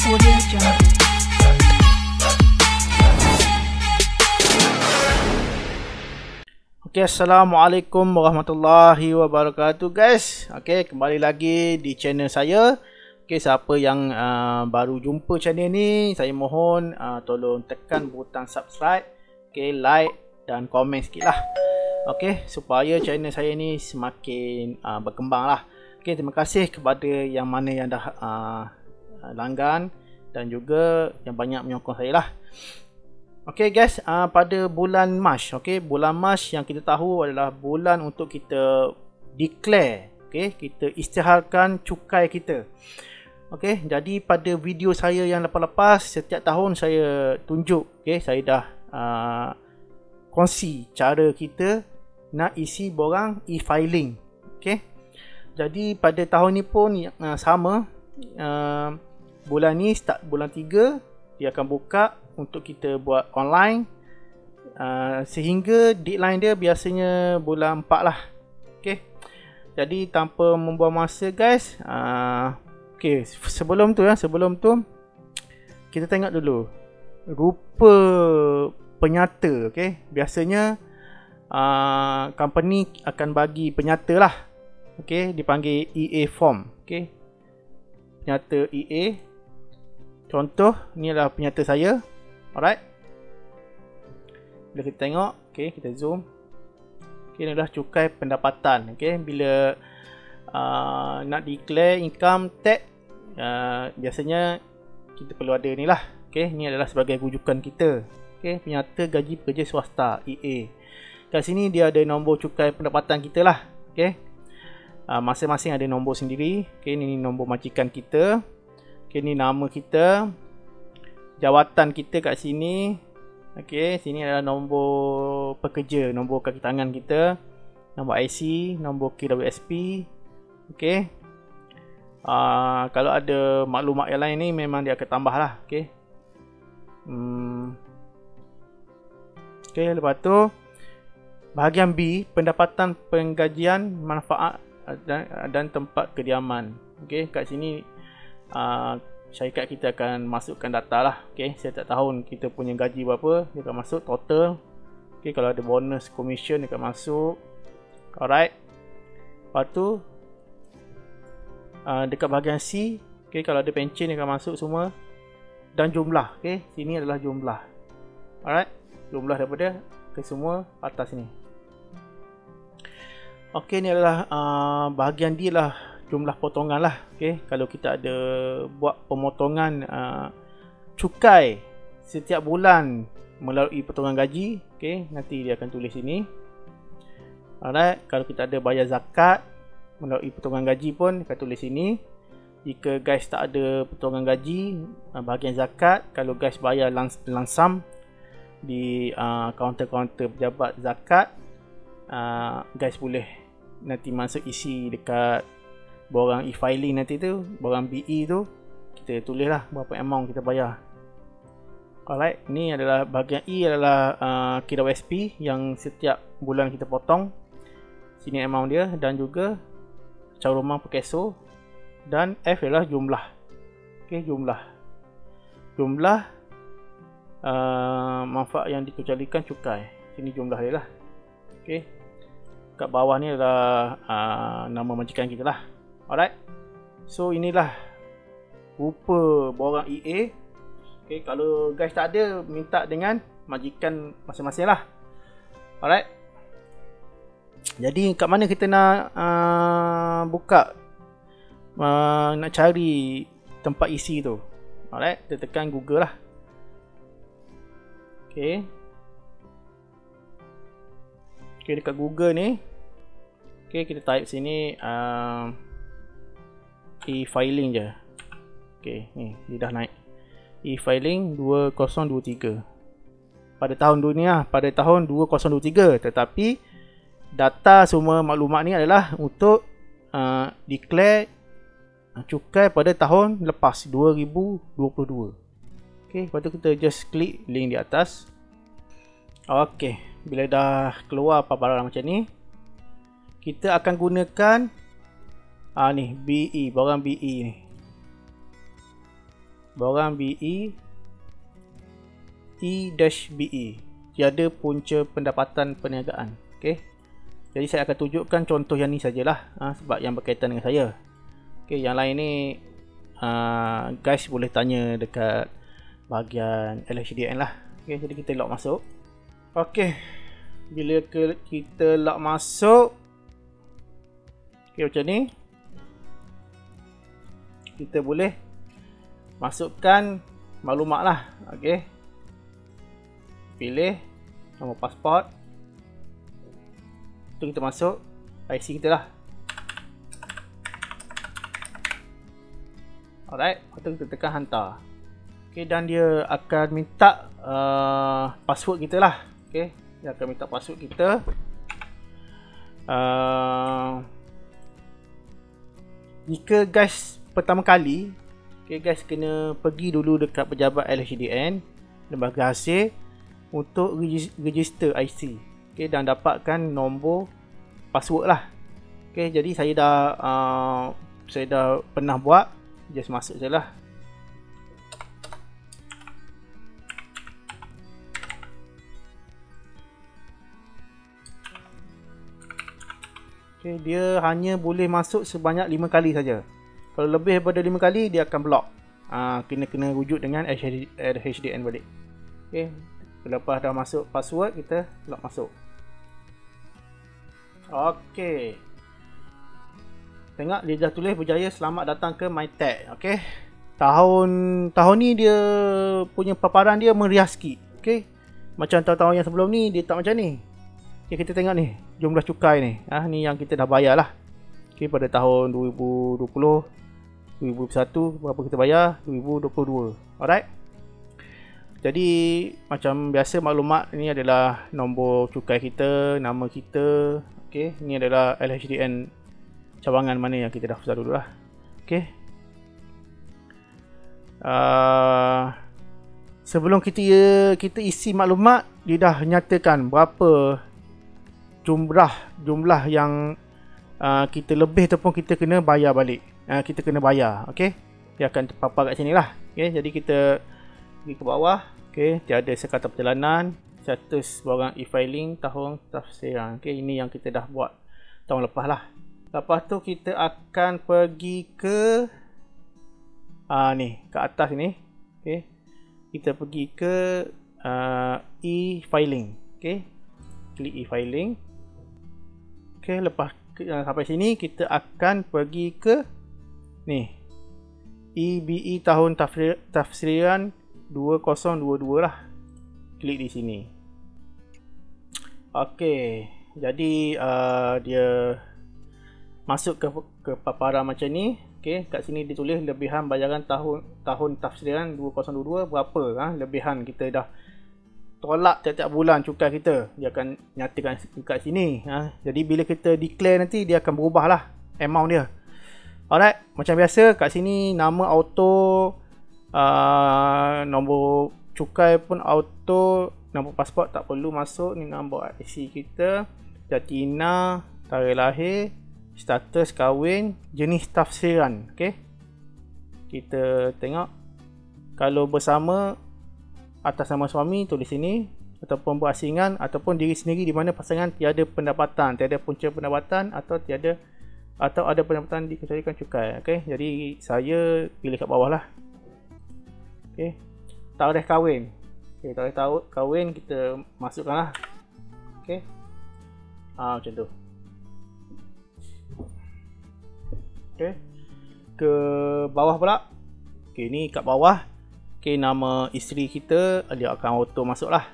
Audio Jungle. Okay, Assalamualaikum warahmatullahi wabarakatuh guys. Okay, kembali lagi di channel saya. Okay, siapa yang baru jumpa channel ni, saya mohon tolong tekan butang subscribe, okay, like dan komen sikit lah. Okay, supaya channel saya ni semakin berkembang lah. Okay, terima kasih kepada yang mana yang dah langgan dan juga yang banyak menyokong saya lah. Okay guys, pada bulan Mac, okay, bulan Mac yang kita tahu adalah bulan untuk kita declare, okay, kita isytiharkan cukai kita. Okay, jadi pada video saya yang lepas-lepas, setiap tahun saya tunjuk, okay, saya dah kongsi cara kita nak isi borang e-filing. Okay, jadi pada tahun ni pun sama, bulan ni start bulan 3 dia akan buka untuk kita buat online, sehingga deadline dia biasanya bulan 4 lah. Okay, jadi tanpa membuang masa guys, okay, sebelum tu kita tengok dulu rupa penyata. Okay, biasanya company akan bagi penyata lah. Okay, dipanggil EA form. Okay, penyata EA. Contoh, ni adalah penyata saya. Alright. Bila kita tengok, okay, kita zoom. Okay, ni adalah cukai pendapatan. Okay, bila nak declare income tax, biasanya kita perlu ada ni lah. Okay, ni adalah sebagai rujukan kita. Okay, penyata gaji pekerja swasta, EA. Kat sini dia ada nombor cukai pendapatan kita lah. Okay, masing-masing ada nombor sendiri. Okay, ni nombor majikan kita. Okay, ni nama kita, jawatan kita kat sini. Okay, sini adalah nombor pekerja, nombor kaki tangan kita, nombor IC, nombor KWSP. Okay, kalau ada maklumat yang lain ni memang dia akan tambah lah. Okay, okay, lepas tu bahagian B, pendapatan penggajian manfaat dan tempat kediaman. Okay, kat sini syarikat kita akan masukkan data lah. Okay, setiap tahun kita punya gaji berapa, dia akan masuk total. Okay, kalau ada bonus commission dia akan masuk. Alright. Lepas tu dekat bahagian C, okay, kalau ada pencen dia akan masuk semua. Dan jumlah. Okay, sini adalah jumlah. Alright, jumlah daripada ke semua atas ni. Okay, ni adalah bahagian D lah, jumlah potongan lah. Okay, kalau kita ada buat pemotongan cukai setiap bulan melalui potongan gaji, okay, nanti dia akan tulis sini. Alright, kalau kita ada bayar zakat melalui potongan gaji pun dia akan tulis sini. Jika guys tak ada potongan gaji bahagian zakat, kalau guys bayar langsam di kaunter-kaunter pejabat zakat, guys boleh nanti masuk isi dekat borang e-filing nanti tu, borang BE tu, kita tulis lah berapa amount kita bayar. Alright, ni adalah bahagian E adalah KWSP yang setiap bulan kita potong. Sini amount dia dan juga caw rumah per keso. Dan F adalah jumlah. Okay, jumlah manfaat yang dikecualikan cukai. Sini jumlah dia lah. Okay, kat bawah ni adalah nama majikan kita lah. Alright, so inilah rupa borang EA. Okay, kalau guys tak ada, minta dengan majikan masing-masing lah. Alright, jadi kat mana kita nak buka, nak cari tempat isi tu. Alright, kita tekan Google lah. Okay, okay, dekat Google ni, okay, kita type sini e-filing je. Okay, ni dia dah naik e-filing 2023 pada tahun dunia, pada tahun 2023. Tetapi data semua maklumat ni adalah untuk declare cukai pada tahun lepas 2022. Okay, lepas tu kita just klik link di atas. Okay, bila dah keluar apa-apa macam ni, kita akan gunakan ni BE, borang BE ni. Borang BE E-BE, tiada punca pendapatan perniagaan. Okey. Jadi saya akan tunjukkan contoh yang ni sajalah, sebab yang berkaitan dengan saya. Okey, yang lain ni guys boleh tanya dekat bahagian LHDN lah. Okey, jadi kita log masuk. Okey. Bila kita log masuk, okey, macam ni. Kita boleh masukkan maklumat lah. Okey. Pilih nombor pasport. Tu kita masuk IC kita lah. Alright, lepas tu kita tekan hantar. Okay, dan dia akan minta password kita lah. Okay, dia akan minta password kita. Jika guys pertama kali, okay, guys kena pergi dulu dekat pejabat LHDN Lembaga Hasil untuk register IC. Okay, dan dapatkan nombor password lah. Okay, jadi saya dah pernah buat. Just masuk je lah. Okay, dia hanya boleh masuk sebanyak 5 kali saja. Kalau lebih daripada 5 kali dia akan block. Kena rujuk dengan LHDN balik. Okay, lepas dah masuk password, kita lock masuk. Okey. Tengok dia dah tulis berjaya selamat datang ke MyTech. Okey. Tahun ni dia punya paparan dia meriah sikit. Okey. Macam tahun-tahun yang sebelum ni dia tak macam ni. Okey, kita tengok ni jumlah cukai ni. Ni yang kita dah bayar lah. Okey, pada tahun 2020, 2021 berapa kita bayar? 2022. Alright. Jadi macam biasa maklumat ni adalah nombor cukai kita, nama kita. Okey, ni adalah LHDN cawangan mana yang kita daftar dulu lah. Okey. Sebelum kita isi maklumat, dia dah nyatakan berapa jumlah yang kita lebih ataupun kita kena bayar balik. Kita kena bayar. Okey. Dia akan terpapar kat sini lah. Okey, jadi kita pergi ke bawah. Okey, tiada sekatan perjalanan, status borang e-filing, tahun tafsiran. Okey, ini yang kita dah buat tahun lepas lah. Lepas tu kita akan pergi ke ni, ke atas ni. Okey. Kita pergi ke e-filing. Okey. Klik e-filing. Okey, lepas sampai sini kita akan pergi ke ni. E-BE tahun tafsiran 2022 lah. Klik di sini. Okey, jadi dia masuk ke paparan macam ni. Okey, kat sini ditulis lebihan bayaran tahun tafsiran 2022 berapa. Lebihan kita dah tolak tiap-tiap bulan cukai kita. Dia akan nyatakan kat sini. Jadi bila kita declare nanti dia akan berubah lah amount dia. Alright, macam biasa kat sini nama auto, nombor cukai pun auto, nombor pasport tak perlu masuk. Ni nombor IC kita, jatina, tarikh lahir, status kahwin, jenis tafsiran. Okey. Kita tengok kalau bersama atas nama suami tulis sini, ataupun berasingan ataupun diri sendiri di mana pasangan tiada pendapatan, tiada punca pendapatan atau ada pendapatan dikecualikan cukai. Okey, jadi saya pilih kat bawah lah. Okey. Tarikh kahwin. Okey, tarikh kahwin kita masukkanlah. Okey. Macam tu. Okey. Ke bawah pula. Okey, ni kat bawah. Okey, nama isteri kita dia akan auto masuk lah.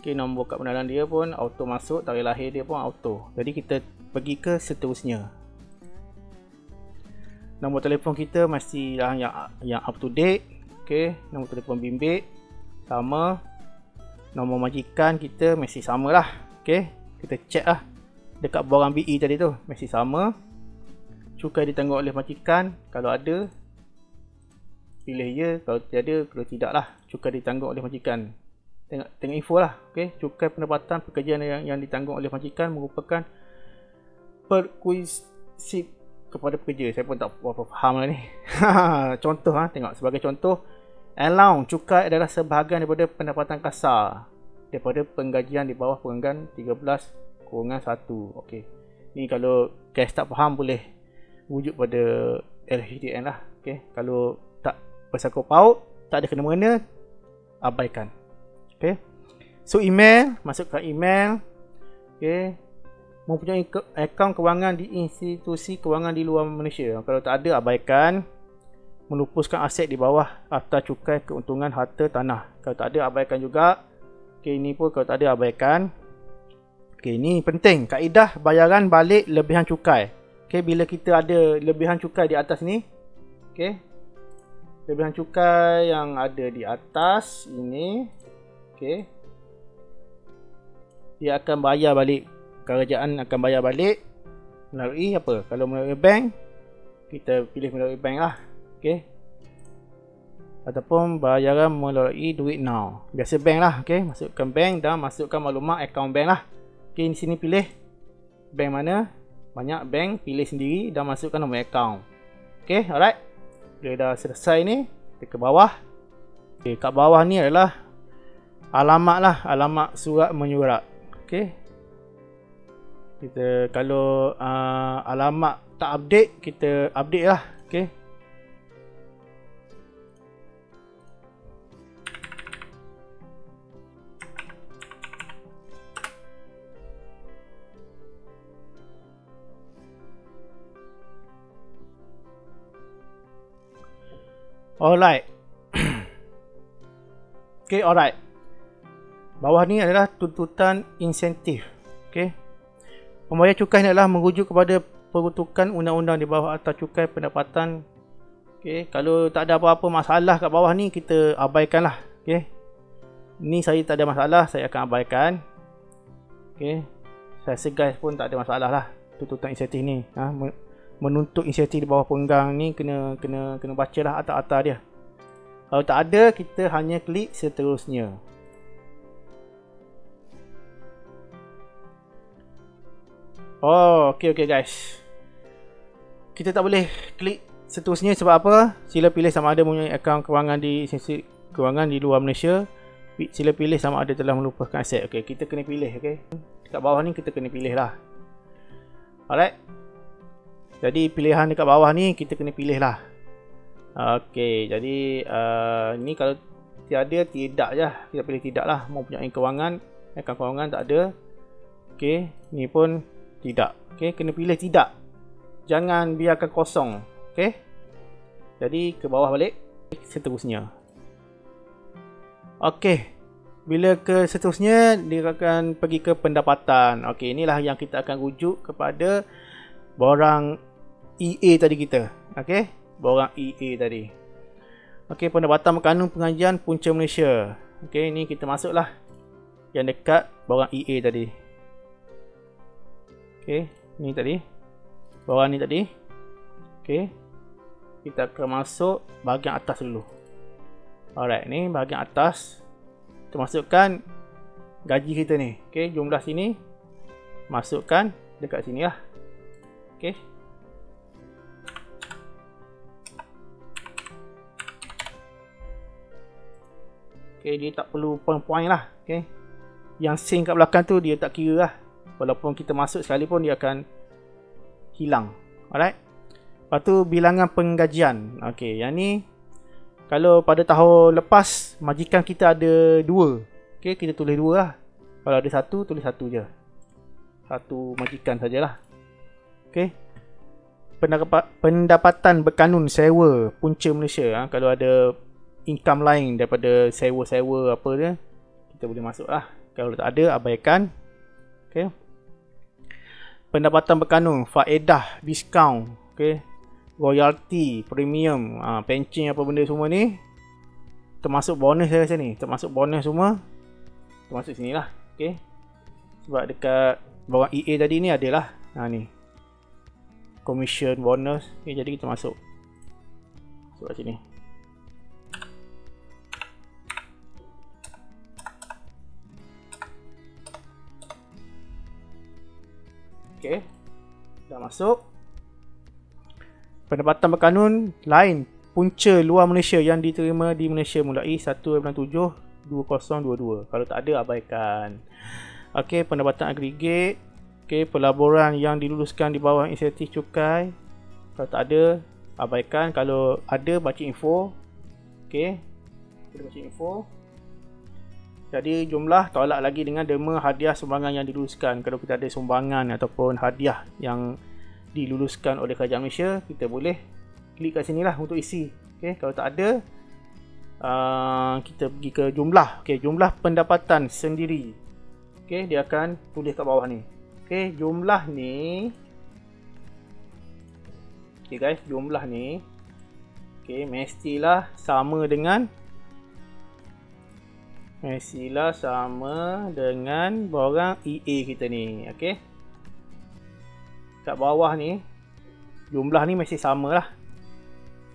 Okey, nombor kad pengenalan dia pun auto masuk, tarikh lahir dia pun auto. Jadi kita pergi ke seterusnya. Nombor telefon kita mestilah yang up to date. Okey, nombor telefon bimbit sama. Nombor majikan kita mesti samalah. Okey, kita check lah dekat borang BE tadi tu mesti sama. Cukai ditanggung oleh majikan, kalau ada pilih ya, kalau tiada, kalau tidak lah cukai ditanggung oleh majikan. Tengok info lah. Okey, cukai pendapatan pekerjaan yang ditanggung oleh majikan merupakan perkuisip kepada pekerja. Saya pun tak apa faham lah ni. Contoh tengok sebagai contoh Allowance cukai adalah sebahagian daripada pendapatan kasar daripada penggajian di bawah perenggan 13-1. Okey. Ni kalau guys tak faham boleh rujuk pada LHDN lah. Okey. Kalau tak bersangkut paut, tak ada kena-mengena, abaikan. Okey. So email, masukkan email. Okey. Mempunyai akaun kewangan di institusi kewangan di luar Malaysia. Kalau tak ada, abaikan. Melupuskan aset di bawah daftar cukai keuntungan harta tanah. Kalau tak ada, abaikan juga. Okey, ini pun kalau tak ada, abaikan. Okey, ini penting. Kaedah bayaran balik lebihan cukai. Okey, bila kita ada lebihan cukai di atas ni. Okey. Lebihan cukai yang ada di atas ini. Okey. Dia akan bayar balik. Kerajaan akan bayar balik melalui apa? Kalau melalui bank, kita pilih melalui bank lah. Okey. Ataupun bayaran melalui duit now. Biasa bank lah. Okey, masukkan bank dan masukkan maklumat akaun bank lah. Okey, di sini pilih bank mana. Banyak bank, pilih sendiri dan masukkan nombor akaun. Okey, alright. Bila dah selesai ni, kita ke bawah. Okey, kat bawah ni adalah alamat lah, alamat surat menyurat. Okey. Kita kalau alamat tak update, kita update lah. Okey. Alright. Okay, alright. Bawah ni adalah tuntutan insentif. Okay. Pembayar cukai ni adalah merujuk kepada peruntukan undang-undang di bawah Akta Cukai Pendapatan. Okay. Kalau tak ada apa-apa masalah kat bawah ni, kita abaikan lah. Okay. Ni saya tak ada masalah, saya akan abaikan. Okay. Saya rasa guys pun tak ada masalah lah. Tuntutan insentif ni. Menuntut insentif di bawah perenggang ni kena baca lah atas-atas dia. Kalau tak ada, kita hanya klik seterusnya. Oh, okey guys. Kita tak boleh klik seterusnya sebab apa? Sila pilih sama ada mempunyai akaun kewangan di institusi kewangan di luar Malaysia. Sila pilih sama ada telah melupaskan aset. Okey, kita kena pilih. Okey, dekat bawah ni kita kena pilih lah. Alright. Jadi pilihan dekat bawah ni kita kena pilih lah. Okey, jadi ni kalau tiada, tidak je. Kita pilih tidak lah. Mempunyai kewangan, akaun kewangan tak ada. Okey, ni pun tidak. Okey, kena pilih tidak. Jangan biarkan kosong. Okey. Jadi ke bawah balik. Seterusnya. Okey. Bila ke seterusnya, dia akan pergi ke pendapatan. Okey, inilah yang kita akan rujuk kepada borang EA tadi kita. Okey, borang EA tadi. Okey, pendapatan berkanun pengajian punca Malaysia. Okey, ni kita masuklah yang dekat borang EA tadi. Okey, ni tadi. Borang ni tadi. Okey. Kita akan masuk bahagian atas dulu. Alright, ni bahagian atas. Kita masukkan gaji kita ni. Okey, jumlah sini. Masukkan dekat sini lah. Okey. Okay, dia tak perlu point-point lah. Okay. Yang sing kat belakang tu dia tak kira lah. Walaupun kita masuk sekali pun dia akan hilang. Alright. Lepas tu bilangan penggajian. Okay, yang ni kalau pada tahun lepas majikan kita ada 2. Okay, kita tulis 2 lah. Kalau ada 1, tulis 1 je. 1 majikan sajalah. Okay. Pendapatan berkanun sewa punca Malaysia. Kalau ada income lain daripada sewa-sewa apa dia, kita boleh masuk lah. Kalau tak ada, abaikan. Okay. Pendapatan berkanun, faedah, diskaun, okay, royalty, premium, pencing apa benda semua ni, termasuk bonus saya rasa ni, termasuk bonus semua, termasuk sini lah. Okay. Sebab dekat bawah EA tadi ni adalah ni commission, bonus. Okay, jadi kita masuk kat sini. Okey, dah masuk. Pendapatan berkanun lain punca luar Malaysia yang diterima di Malaysia mulai 1/7/2022. Kalau tak ada, abaikan. Okey, pendapatan agregat. Okey, pelaburan yang diluluskan di bawah insentif cukai. Kalau tak ada, abaikan. Kalau ada, baca info. Okey, kita baca info. Jadi jumlah tolak lagi dengan derma hadiah sumbangan yang diluluskan. Kalau kita ada sumbangan ataupun hadiah yang diluluskan oleh kerajaan Malaysia, kita boleh klik kat sini lah untuk isi. Okay, kalau tak ada, kita pergi ke jumlah. Okay, jumlah pendapatan sendiri. Okay, dia akan tulis kat bawah ni. Okay, jumlah ni. Okay guys, jumlah ni. Okay, mestilah sama dengan borang EA kita ni. Okey. Kat bawah ni jumlah ni mesti sama lah.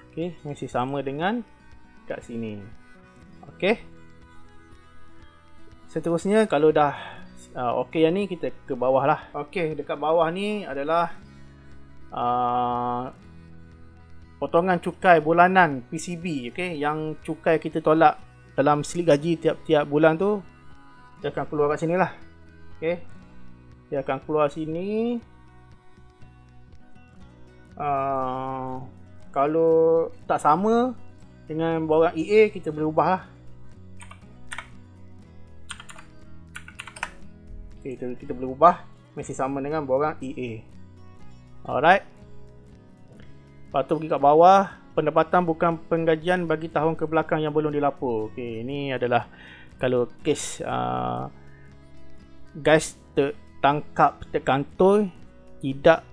Okey, mesti sama dengan kat sini. Okey. Seterusnya kalau dah okey yang ni, kita ke bawah lah. Okey, dekat bawah ni adalah potongan cukai bulanan PCB. Okey, yang cukai kita tolak dalam slip gaji tiap-tiap bulan tu, dia akan keluar kat sini lah. Okay, dia akan keluar sini. Kalau tak sama dengan borang EA, kita boleh ubah lah. Okay, kita boleh ubah mesti sama dengan borang EA. Alright. Lepas tu pergi kat bawah, pendapatan bukan penggajian bagi tahun kebelakang yang belum dilapor. Okey, ini adalah kalau kes guys terkantor tidak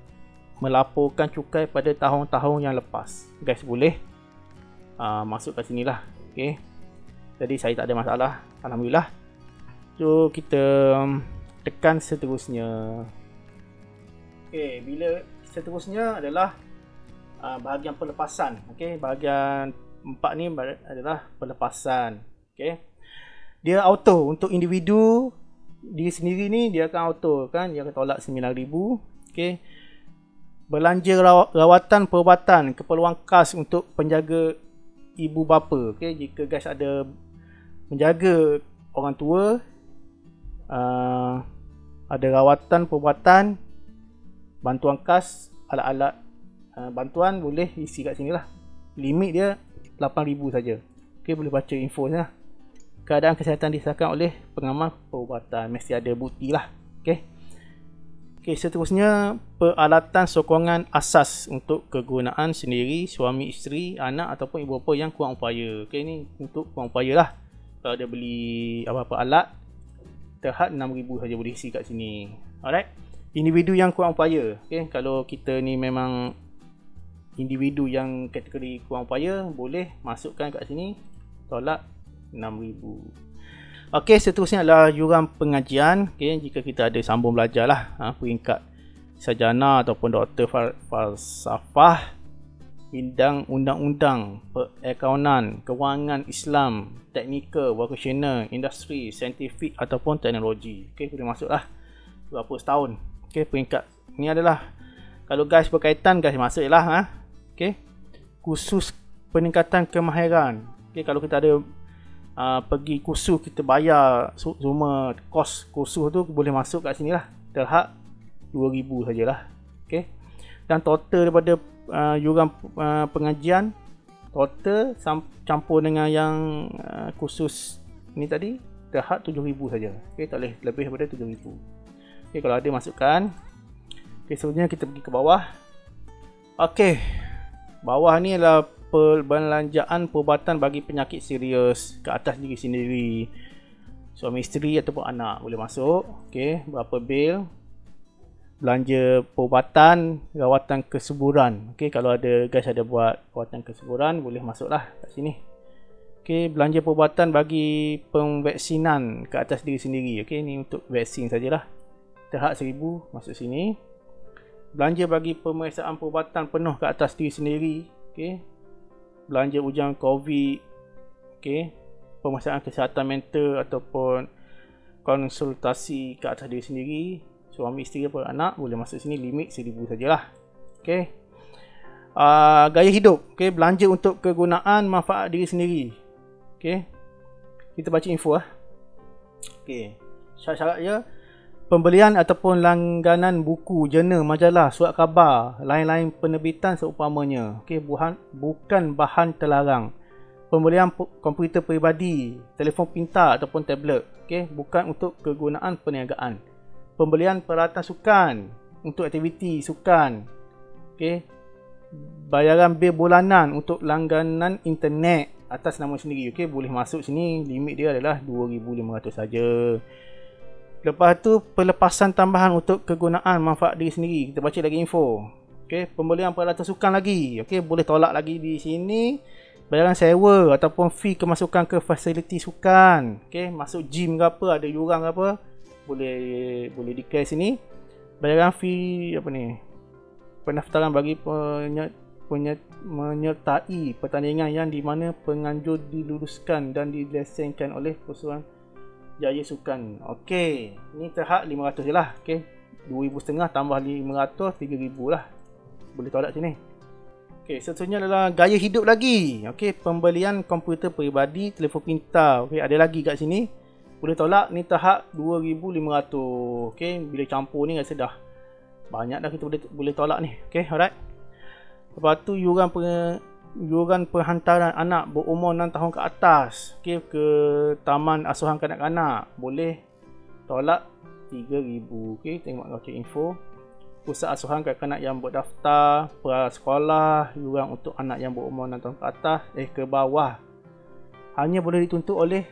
melaporkan cukai pada tahun-tahun yang lepas. Guys boleh masuk kat sini lah. Okey. Jadi saya tak ada masalah, alhamdulillah. So kita tekan seterusnya. Okey, bila seterusnya adalah bahagian pelepasan. Okey, bahagian 4 ni adalah pelepasan. Okey. Dia auto untuk individu diri sendiri ni, dia akan auto kan, dia akan tolak 9,000. Okey. Belanja rawatan perubatan, keperluan khas untuk penjaga ibu bapa. Okey, jika guys ada menjaga orang tua, ada rawatan perubatan, bantuan khas, alat-alat bantuan, boleh isi kat sini lah. Limit dia 8,000 saja. Okey, boleh baca info ni lah. Keadaan kesihatan disahkan oleh pengamal perubatan, mesti ada bukti lah. Okey. Okey, seterusnya peralatan sokongan asas untuk kegunaan sendiri, suami isteri, anak ataupun ibu bapa yang kurang upaya. Okey, ni untuk kurang upaya lah. Kalau ada beli apa-apa alat, terhad 6,000 saja boleh isi kat sini. Alright. Individu yang kurang upaya. Okey, kalau kita ni memang individu yang kategori kurang upaya, boleh masukkan kat sini, tolak 6,000. Okey, seterusnya adalah yuran pengajian. Okey, jika kita ada sambung belajar lah, peringkat sarjana ataupun doktor falsafah, bidang undang-undang, perakaunan, kewangan Islam, teknikal, vocational, industri, saintifik ataupun teknologi. Okey, boleh masuk lah berapa setahun. Okey, peringkat ni adalah kalau guys berkaitan, guys masuk lah. Okey, kursus peningkatan kemahiran. Okey, kalau kita ada pergi kursus, kita bayar semua kos kursus tu, boleh masuk kat sini lah. Terhad 2,000 sajalah. Okey, dan total daripada yuran pengajian, total campur dengan yang kursus ni tadi, terhad 7,000 saja. Okey, tak boleh lebih daripada 7,000. Okey, kalau ada masukkan. Okey, seterusnya kita pergi ke bawah. Okey, bawah ni adalah perbelanjaan perubatan bagi penyakit serius ke atas diri sendiri, suami isteri ataupun anak, boleh masuk. Okey, berapa bil belanja perubatan, rawatan kesuburan. Okey, kalau ada guys ada buat rawatan kesuburan, boleh masuklah kat sini. Okey, belanja perubatan bagi pemvaksinan ke atas diri sendiri. Okey, ni untuk vaksin sajalah. Terhad 1,000, masuk sini. Belanja bagi pemeriksaan perubatan penuh ke atas diri sendiri. Okey, belanja ujian COVID. Okey, pemeriksaan kesihatan mental ataupun konsultasi ke atas diri sendiri, suami isteri atau anak, boleh masuk sini. Limit 1,000 sajalah. Okey, Gaya hidup, okay? Belanja untuk kegunaan manfaat diri sendiri. Okay? Kita baca info okay. Syarat-syarat dia, pembelian ataupun langganan buku, jurnal, majalah, surat khabar, lain-lain penerbitan seumpamanya, okay? Bukan bahan terlarang. Pembelian komputer peribadi, telefon pintar ataupun tablet, okay? Bukan untuk kegunaan perniagaan. Pembelian peralatan sukan untuk aktiviti sukan, okay? Bayaran bil bulanan untuk langganan internet atas nama sendiri, okay? Boleh masuk sini, limit dia adalah 2,500 saja. Lepas tu pelepasan tambahan untuk kegunaan manfaat diri sendiri. Kita baca lagi info, okay? Pembelian peralatan sukan lagi, okay? Boleh tolak lagi di sini. Bayaran sewa ataupun fee kemasukan ke fasiliti sukan, okay? Masuk gym ke apa, ada jurang ke apa, boleh declare sini. Bayaran fee apa ni, pendaftaran bagi menyertai pertandingan yang di mana penganjur diluluskan dan dilesenkan oleh Persatuan Jaya Sukan. Okey, ni terhad 500 je lah, okey. 2,500 tambah 500, 3,000 lah. Boleh tolak sini. Okey, seterusnya adalah gaya hidup lagi. Okey, pembelian komputer peribadi, telefon pintar. Okey, ada lagi kat sini. Boleh tolak, ni tahap 2,500. Okey, bila campur ni rasa dah banyak dah, kita boleh tolak ni. Okey, alright. Lepas tu yuran perhantaran anak berumur 6 tahun ke atas, okey, ke taman asuhan kanak-kanak, boleh tolak 3,000. Okey, tengok baca info. Pusat asuhan kanak-kanak yang berdaftar, prasekolah, yuran untuk anak yang berumur 6 tahun ke atas, ke bawah, hanya boleh dituntut oleh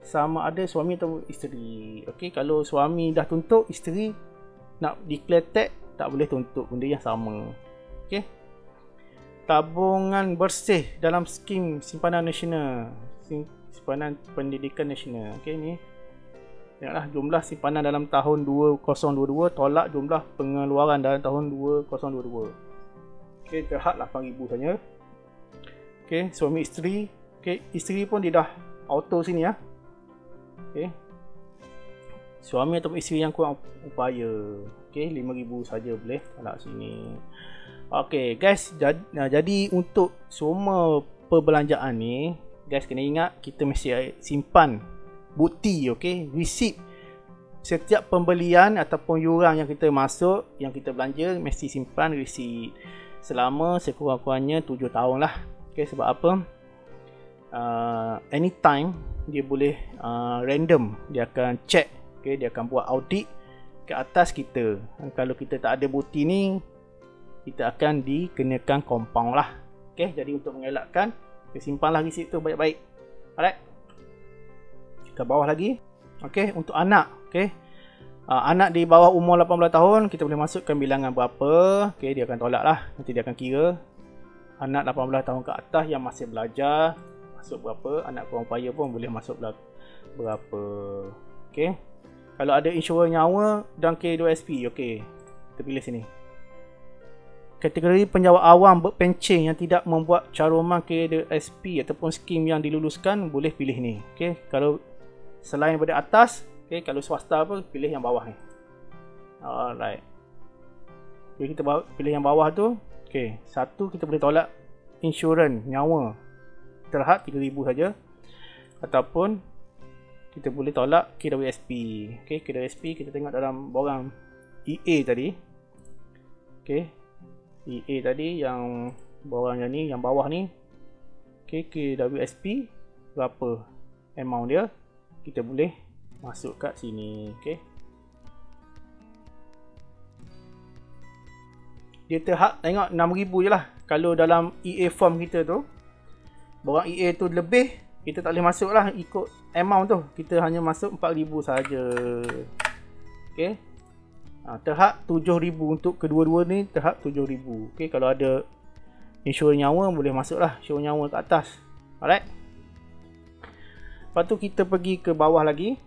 sama ada suami atau isteri. Okey, kalau suami dah tuntut, isteri nak declare tax, tak boleh tuntut, benda yang sama. Okey. Tabungan bersih dalam skim simpanan nasional, simpanan pendidikan nasional. Okey, ni tengoklah jumlah simpanan dalam tahun 2022, tolak jumlah pengeluaran dalam tahun 2022. Okey, terhad 8,000 saja. Okey, suami isteri, okey, isteri pun dia dah auto sini ya. Okey. Suami atau isteri yang kurang upaya, okey, 5,000 saja boleh tolak sini. Okey, guys, jadi untuk semua perbelanjaan ni, guys kena ingat kita mesti simpan bukti, okey, receipt setiap pembelian ataupun yuran yang kita masuk, yang kita belanja, mesti simpan receipt selama sekurang-kurangnya 7 tahun lah. Okey, sebab apa? Anytime dia boleh random, dia akan check, okey, dia akan buat audit ke atas kita. Kalau kita tak ada bukti ni, kita akan dikenakan compound lah. Okey, jadi untuk mengelakkan, kita simpanlah receipt tu baik-baik. Alright. Ke bawah lagi. Okey, untuk anak, okey. Anak di bawah umur 18 tahun, kita boleh masukkan bilangan berapa. Okey, dia akan tolak lah. Nanti dia akan kira. Anak 18 tahun ke atas yang masih belajar, masuk berapa. Anak kurang upaya pun boleh masuk berapa. Okey. Kalau ada insurans nyawa dan K2SP, okey, kita pilih sini. Kategori penjawat awam berpencen yang tidak membuat caruman K2SP ataupun skim yang diluluskan, boleh pilih ni. Okey, kalau selain daripada atas, okey, kalau swasta apa, pilih yang bawah ni. Alright. Jadi kita pilih yang bawah tu. Okey, satu kita boleh tolak insurans nyawa terhad 3,000 saja, ataupun kita boleh tolak KWSP. Okey, KWSP kita tengok dalam borang EA tadi. Okey, EA tadi yang borang yang ni, yang bawah ni. Okey, KWSP berapa amount dia, kita boleh masuk kat sini. Okey, dia terhad tengok 6,000 je lah. Kalau dalam EA form kita tu, borang EA tu lebih, kita tak boleh masuk lah ikut amount tu. Kita hanya masuk 4,000 saja. Okey, terhad 7,000 untuk kedua-dua ni, terhad 7,000. Okey, kalau ada insurans nyawa boleh masuk lah insurans nyawa ke atas. Alright. Lepas tu kita pergi ke bawah lagi.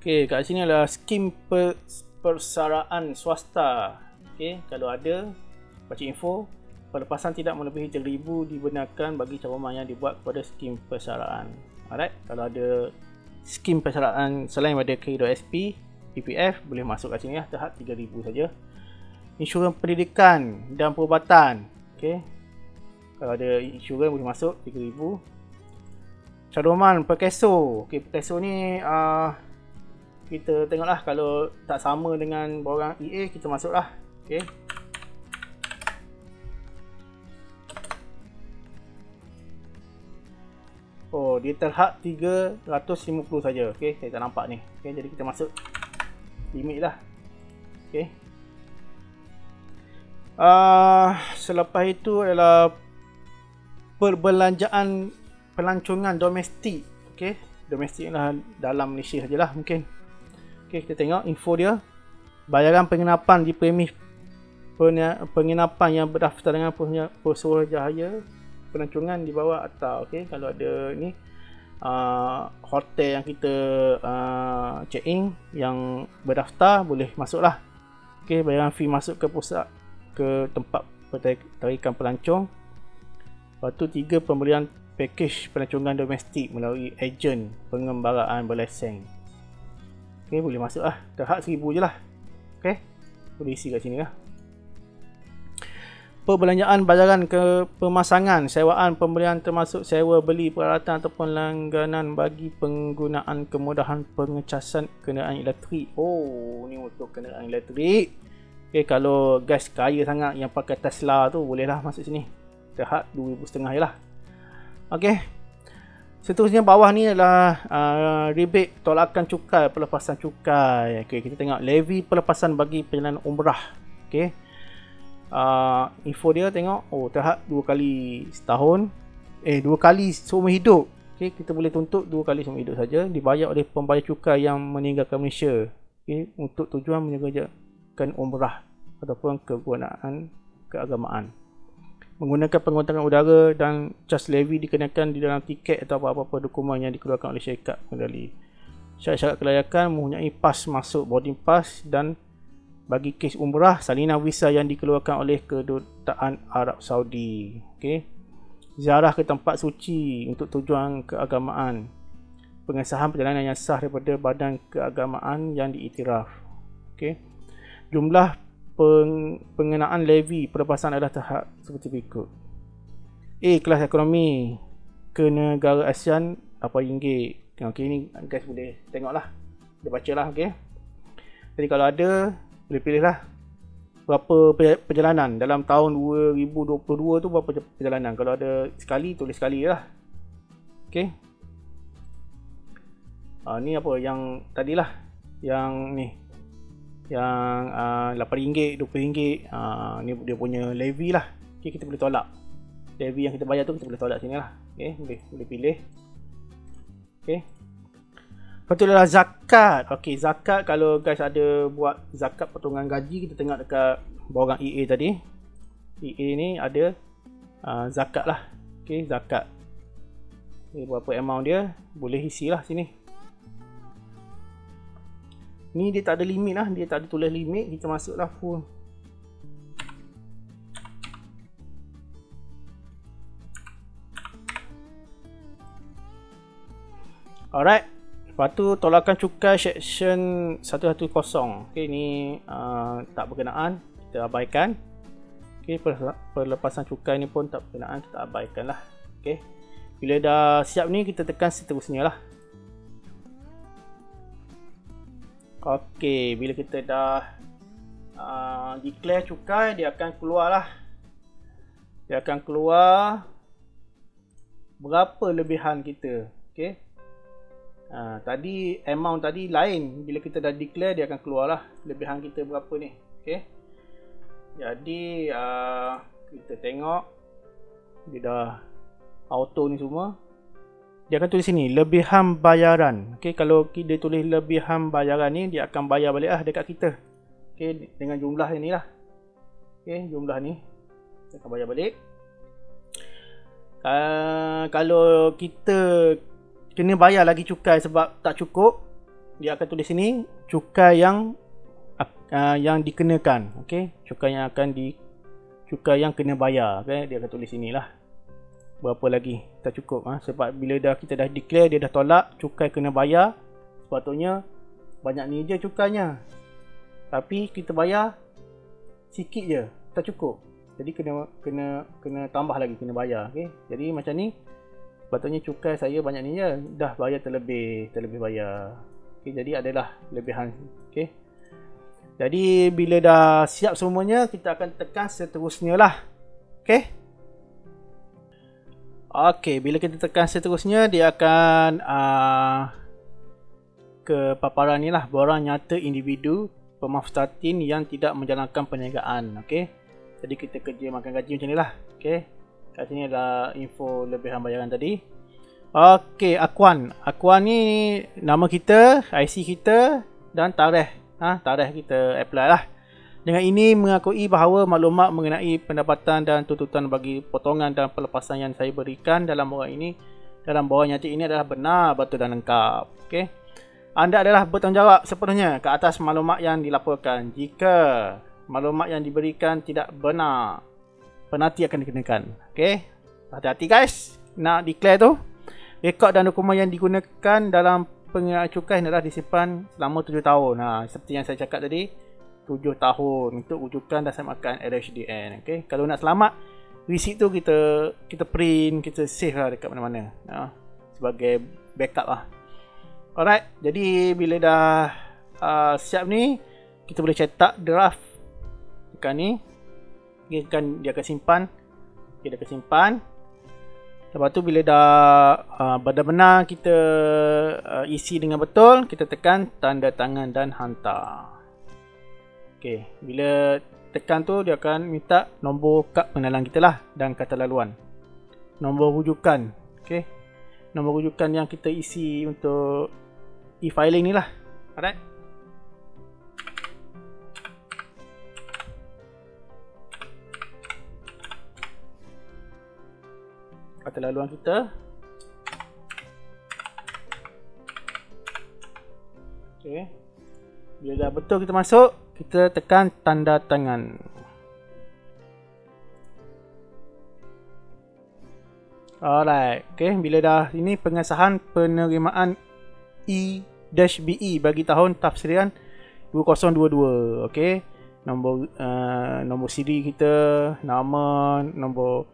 Okey, kat sini adalah skim persaraan swasta. Okey, kalau ada, baca info. Pelepasan tidak melebihi 3,000 dibenarkan bagi cawangan yang dibuat kepada skim persaraan. Alright, kalau ada skim persaraan selain daripada K2SP, EPF boleh masuk kat sini lah, terhad 3,000 saja. Insurans pendidikan dan perubatan, okey, kalau ada insurans boleh masuk 3,000. Caduman per keso, okey, per keso ni kita tengoklah, kalau tak sama dengan borang EA kita masuklah, okey. Oh, dia terhad 350 saja. Okey, saya tak nampak ni. Okey, jadi kita masuk limit lah. Okey. Selepas itu adalah perbelanjaan pelancongan domestik. Okey, domestik lah dalam Malaysia sajalah mungkin. Okey, kita tengok info dia. Bayaran penginapan di premis penginapan yang berdaftar dengan Pesuruhjaya pelancongan di bawah atau okey, kalau ada ni hotel yang kita check in yang berdaftar boleh masuklah. Okey, bayaran fee masuk ke pusat ke tempat tarikan pelancong. Lepas tu 3 pembelian pakej pelancongan domestik melalui ejen pengembaraan berlesen. Okey, boleh masuklah. Terhad 1,000 je lah. Okey, boleh isi kat sini lah. Perbelanjaan bayaran ke pemasangan, sewaan pembelian termasuk sewa beli peralatan ataupun langganan bagi penggunaan kemudahan pengecasan kenderaan elektrik. Oh, ni untuk kenderaan elektrik. Okay, kalau guys kaya sangat yang pakai Tesla tu bolehlah masuk sini. Terhad 2,500 je lah. Okay. Seterusnya bawah ni adalah rebate tolakan cukai, pelepasan cukai. Okay, kita tengok levy pelepasan bagi perjalanan umrah. Okay. Info dia tengok, oh terhad 2 kali setahun, 2 kali seumur hidup. Okay, kita boleh tuntut 2 kali seumur hidup saja, dibayar oleh pembayar cukai yang meninggalkan Malaysia, okay, untuk tujuan menyerjakan umrah ataupun kegunaan keagamaan. Menggunakan pengangkutan udara dan cas levy dikenakan di dalam tiket atau apa-apa dokumen yang dikeluarkan oleh syarikat pengendali. Syarat-syarat kelayakan mempunyai pas masuk, boarding pass, dan bagi kes umrah, salinan visa yang dikeluarkan oleh Kedutaan Arab Saudi. Okay. Ziarah ke tempat suci untuk tujuan keagamaan. Pengesahan perjalanan yang sah daripada badan keagamaan yang diiktiraf. Okay. Jumlah pengenaan levy pelepasan adalah tahap seperti berikut. A. Kelas ekonomi ke negara ASEAN RM8. Okay, ni guys boleh tengoklah, dia bacalah. Okay. Jadi kalau ada, boleh pilihlah berapa perjalanan dalam tahun 2022 tu, berapa perjalanan. Kalau ada sekali, tulis sekali lah. Okay. Ni apa yang tadilah, yang ni, yang RM8, RM20. Ni dia punya levy lah. Okay, kita boleh tolak levy yang kita bayar tu, kita boleh tolak sini lah. Okay, boleh pilih. Okay. Lepas tu adalah zakat. Ok, zakat kalau guys ada buat zakat potongan gaji, kita tengok dekat borang EA tadi. EA ni ada zakat lah. Ok, zakat. Okay, berapa amount dia, boleh isi lah sini. Ni dia tak ada limit lah, dia tak ada tulis limit, kita masuk lah full. Alright. Lepas tu tolakan cukai section 110. Okay, ni tak berkenaan, kita abaikan. Okay, perlepasan cukai ni pun tak berkenaan, kita abaikan lah. Okay, bila dah siap ni kita tekan seterusnya lah. Okay, bila kita dah declare cukai, dia akan keluar lah. Dia akan keluar berapa lebihan kita. Okay. Tadi amount tadi lain, bila kita dah declare dia akan keluar lah lebihan kita berapa ni. Okay. Jadi kita tengok dia dah auto ni semua, dia akan tulis sini lebihan bayaran. Okay, kalau dia tulis lebihan bayaran ni, dia akan bayar balik lah dekat kita. Okay, dengan jumlah ni lah. Okay, jumlah ni dia akan bayar balik. Kalau kita kena bayar lagi cukai sebab tak cukup, dia akan tulis sini cukai yang dikenakan. Okey, cukai yang kena bayar. Okay, dia akan tulis sini lah berapa lagi tak cukup. Sebab bila kita dah declare, dia dah tolak cukai kena bayar, sepatutnya banyak ni je cukainya. Tapi kita bayar sikit je, tak cukup. Jadi kena tambah lagi, kena bayar. Okey. Jadi macam ni, sepatutnya cukai saya banyak ni je, dah bayar terlebih bayar. Okey, jadi adalah lebihan. Okey. Jadi bila dah siap semuanya, kita akan tekan seterusnya lah. Okey. Okey, bila kita tekan seterusnya, dia akan ke paparan ni lah, borang nyata individu pemaftatin yang tidak menjalankan perniagaan. Okey. Jadi kita kerja makan gaji macam ni lah. Okey. Kat sini ada info lebihan bayaran tadi. Okey, Akuan. Akuan ni nama kita, IC kita dan tarikh. Tarikh kita apply lah. Dengan ini mengakui bahawa maklumat mengenai pendapatan dan tuntutan bagi potongan dan pelepasan yang saya berikan dalam borang nyata ini adalah benar, betul dan lengkap. Okey. Anda adalah bertanggungjawab sepenuhnya ke atas maklumat yang dilaporkan. Jika maklumat yang diberikan tidak benar, penalti akan dikenakan. Okey. Hati-hati guys. Nak declare tu, rekod dan dokumen yang digunakan dalam pengenaan cukai adalah disimpan selama 7 tahun. Seperti yang saya cakap tadi, 7 tahun untuk rujukan dan semakan LHDN. Okay? Kalau nak selamat, receipt tu kita print, kita save lah dekat mana-mana. Sebagai backup lah. Alright, jadi bila dah siap ni, kita boleh cetak draft dekat ni. Dia akan simpan. Dia akan simpan. Lepas tu bila dah benar-benar kita isi dengan betul, kita tekan tanda tangan dan hantar. Okey, bila tekan tu dia akan minta nombor kad pengenalan kita lah dan kata laluan. Nombor rujukan. Okey. Nombor rujukan yang kita isi untuk e-filing ni lah. Alright. Kata laluan kita. Okey. Bila dah betul kita masuk, kita tekan tanda tangan. Alright. Okay. Bila dah ini pengesahan penerimaan E-BE bagi tahun tafsiran 2022. Okay. Nombor siri kita, nama, nombor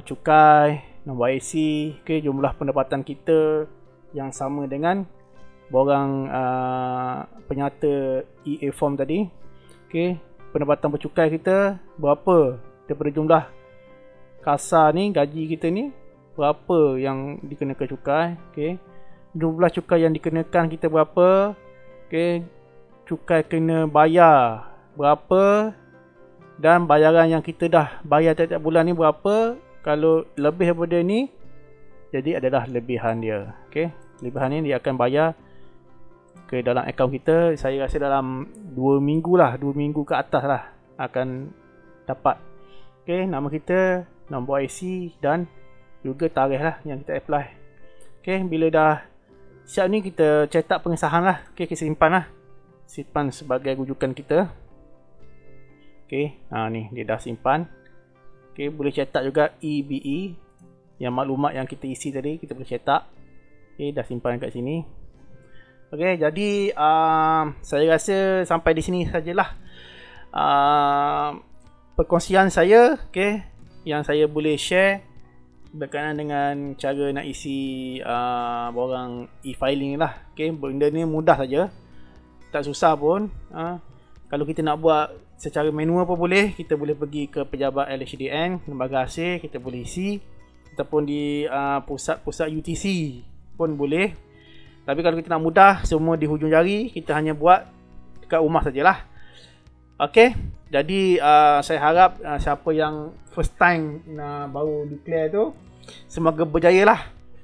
cukai, nombor IC, okay, jumlah pendapatan kita yang sama dengan borang penyata EA form tadi. Okey, pendapatan bercukai kita berapa daripada jumlah kasar ni, gaji kita ni berapa yang dikenakan cukai. Okey, jumlah cukai yang dikenakan kita berapa. Okey, cukai kena bayar berapa dan bayaran yang kita dah bayar tiap-tiap bulan ni berapa. Kalau lebih daripada ni, jadi adalah lebihan dia. Okey, lebihan ni dia akan bayar ke dalam akaun kita. Saya rasa dalam 2 minggu lah, 2 minggu ke atas lah akan dapat. Okay, nama kita, nombor IC dan juga tarikh lah yang kita apply. Okay, bila dah siap ni kita cetak pengesahan lah. Okay, kita simpan lah, simpan sebagai rujukan kita. Okay, ni dia dah simpan. Okay, boleh cetak juga EBE yang maklumat yang kita isi tadi, kita boleh cetak. Okay, dah simpan kat sini. Okay, jadi saya rasa sampai di sini sajalah perkongsian saya, okay, yang saya boleh share berkenaan dengan cara nak isi borang e-filing lah. Okay, benda ni mudah saja, tak susah pun. Kalau kita nak buat secara manual pun boleh. Kita boleh pergi ke pejabat LHDN, lembaga asing, kita boleh isi, ataupun di pusat-pusat UTC pun boleh. Tapi kalau kita nak mudah, semua di hujung jari, kita hanya buat dekat rumah sajalah. Okay, jadi saya harap siapa yang first time baru declare tu, semoga berjaya lah.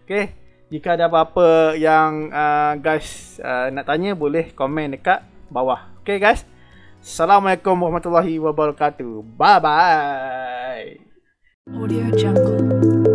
Okay, jika ada apa-apa yang guys nak tanya, boleh komen dekat bawah. Okay guys, Assalamualaikum warahmatullahi wabarakatuh. Bye bye. Audio Jungle.